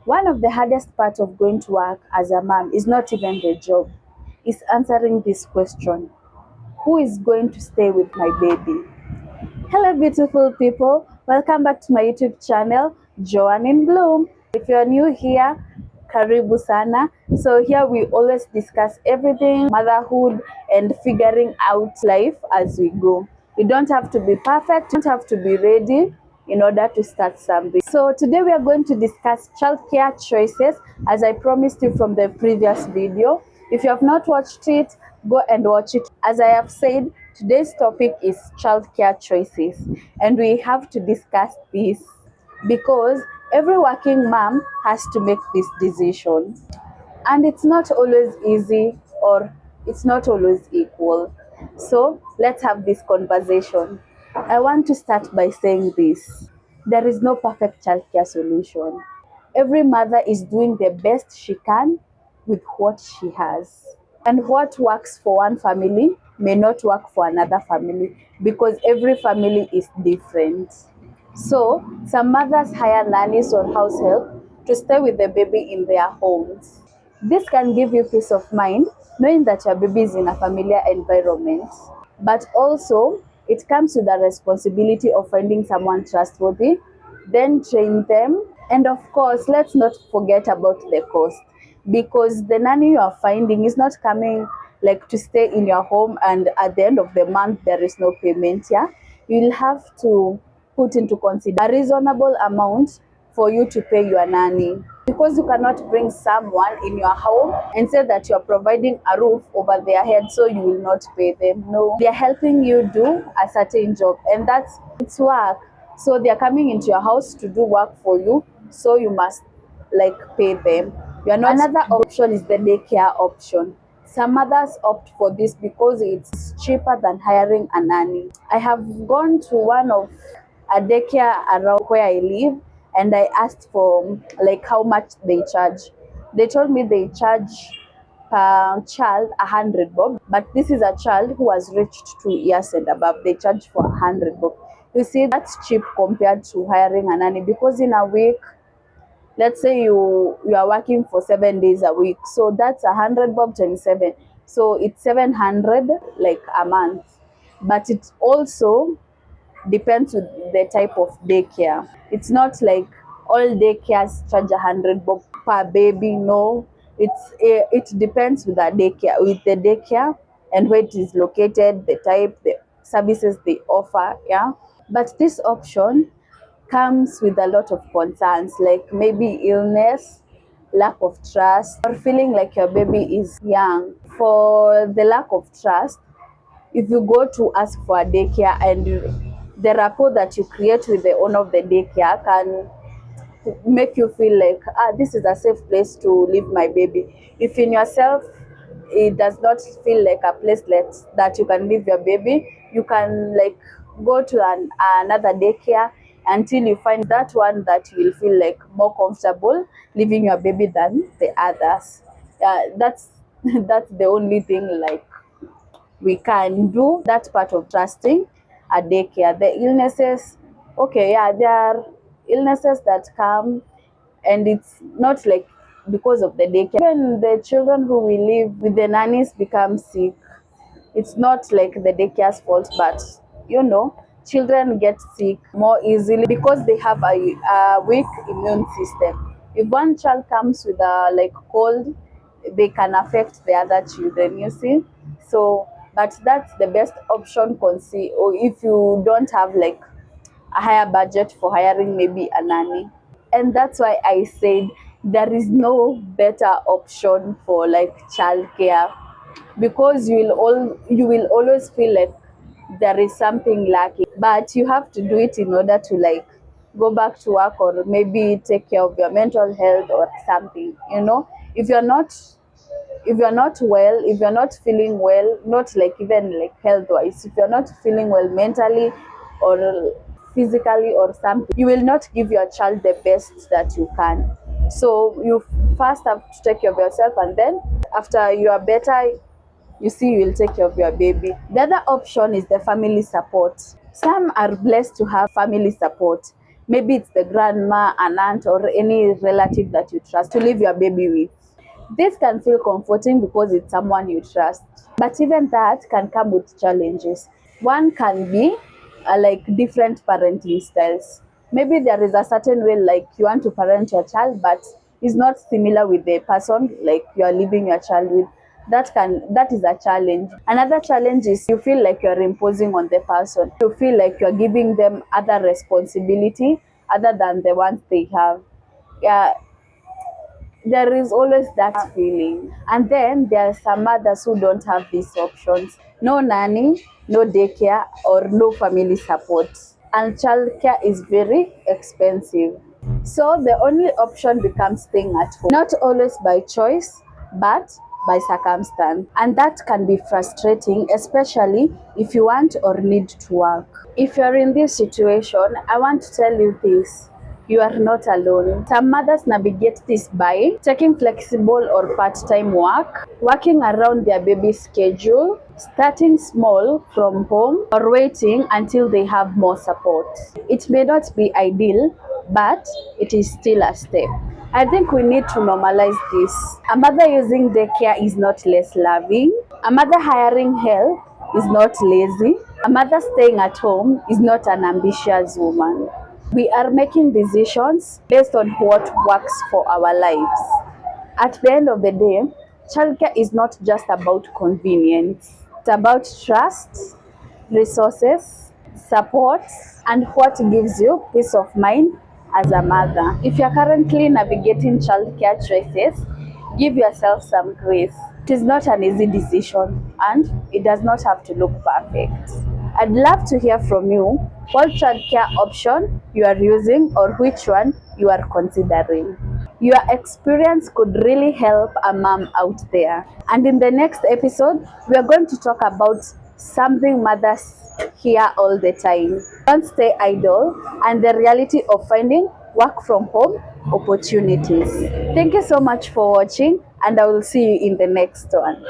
One of the hardest parts of going to work as a mom is not even the job, it's answering this question: who is going to stay with my baby? Hello, beautiful people. Welcome back to my YouTube channel, Joanne in Bloom. If you're new here, karibu sana. So here we always discuss everything, motherhood, and figuring out life as we go. You don't have to be perfect, you don't have to be ready in order to start something. So today we are going to discuss childcare choices, as I promised you from the previous video. If you have not watched it, go and watch it. As I have said, today's topic is childcare choices, and we have to discuss this because every working mom has to make this decision, and it's not always easy, or it's not always equal. So let's have this conversation. I want to start by saying this: there is no perfect childcare solution. Every mother is doing the best she can with what she has. And what works for one family may not work for another family, because every family is different. So, some mothers hire nannies or house help to stay with the baby in their homes. This can give you peace of mind knowing that your baby is in a familiar environment. But also, it comes with the responsibility of finding someone trustworthy, then train them. And of course, let's not forget about the cost, because the nanny you are finding is not coming like to stay in your home and at the end of the month there is no payment. Yeah, you'll have to put into consider a reasonable amount for you to pay your nanny, because you cannot bring someone in your home and say that you're providing a roof over their head so you will not pay them. No, they're helping you do a certain job, and that's it's work. So they're coming into your house to do work for you, so you must like pay them. You're not. Another option is the daycare option. Some mothers opt for this because it's cheaper than hiring a nanny. I have gone to one of a daycare around where I live, and I asked for like how much they charge. They told me they charge per child 100 bob, but this is a child who has reached 2 years and above. They charge for 100 bob. You see, that's cheap compared to hiring a nanny, because in a week, let's say you are working for 7 days a week, so that's 100 bob times 7, so it's 700 like a month. But it also depends with the type of daycare. It's not like all daycares charge 100 bob per baby. No, it depends with the daycare and where it is located, the type, the services they offer. Yeah, but this option comes with a lot of concerns, like maybe illness, lack of trust, or feeling like your baby is young. For the lack of trust, if you go to ask for a daycare, and the rapport that you create with the owner of the daycare can make you feel like, this is a safe place to leave my baby. If in yourself it does not feel like a place that you can leave your baby, you can like go to another daycare until you find that one that you will feel like more comfortable leaving your baby than the others. That's that's the only thing like we can do, that part of trusting a daycare. The illnesses, okay, yeah, there are illnesses that come, and it's not like because of the daycare. When the children who we live with the nannies become sick, it's not like the daycare's fault, but children get sick more easily because they have a weak immune system. If one child comes with a like cold, they can affect the other children, you see. So, but that's the best option, or if you don't have like a higher budget for hiring maybe a nanny. And that's why I said there is no better option for like childcare, because you will always feel like there is something lacking, but you have to do it in order to like go back to work, or maybe take care of your mental health or something. If you're not well, if you're not feeling well, not like even like health wise, if you're not feeling well mentally or physically or something, you will not give your child the best that you can. So you first have to take care of yourself, and then after you are better, you see, you will take care of your baby. The other option is the family support. Some are blessed to have family support, Maybe it's the grandma, an aunt, or any relative that you trust to leave your baby with. This can feel comforting because it's someone you trust, but even that can come with challenges. One can be like different parenting styles. Maybe there is a certain way like you want to parent your child, but is not similar with the person like you are leaving your child with. That is a challenge. Another challenge is you feel like you're imposing on the person. You feel like you're giving them other responsibility other than the ones they have. Yeah, there is always that feeling. And then there are some mothers who don't have these options. No nanny, no daycare, or no family support. And childcare is very expensive. So the only option becomes staying at home. Not always by choice, but by circumstance. And that can be frustrating, especially if you want or need to work. If you're in this situation, I want to tell you this. You are not alone. Some mothers navigate this by taking flexible or part-time work, working around their baby's schedule, starting small from home, or waiting until they have more support. It may not be ideal, but it is still a step. I think we need to normalize this. A mother using daycare is not less loving. A mother hiring help is not lazy. A mother staying at home is not an ambitious woman. We are making decisions based on what works for our lives. At the end of the day, childcare is not just about convenience. It's about trust, resources, support, and what gives you peace of mind as a mother. If you're currently navigating childcare choices, give yourself some grace. It is not an easy decision and it does not have to look perfect. I'd love to hear from you what childcare option you are using or which one you are considering. Your experience could really help a mom out there. And in the next episode, we are going to talk about something mothers hear all the time. Don't stay idle and the reality of finding work from home opportunities. Thank you so much for watching, and I will see you in the next one.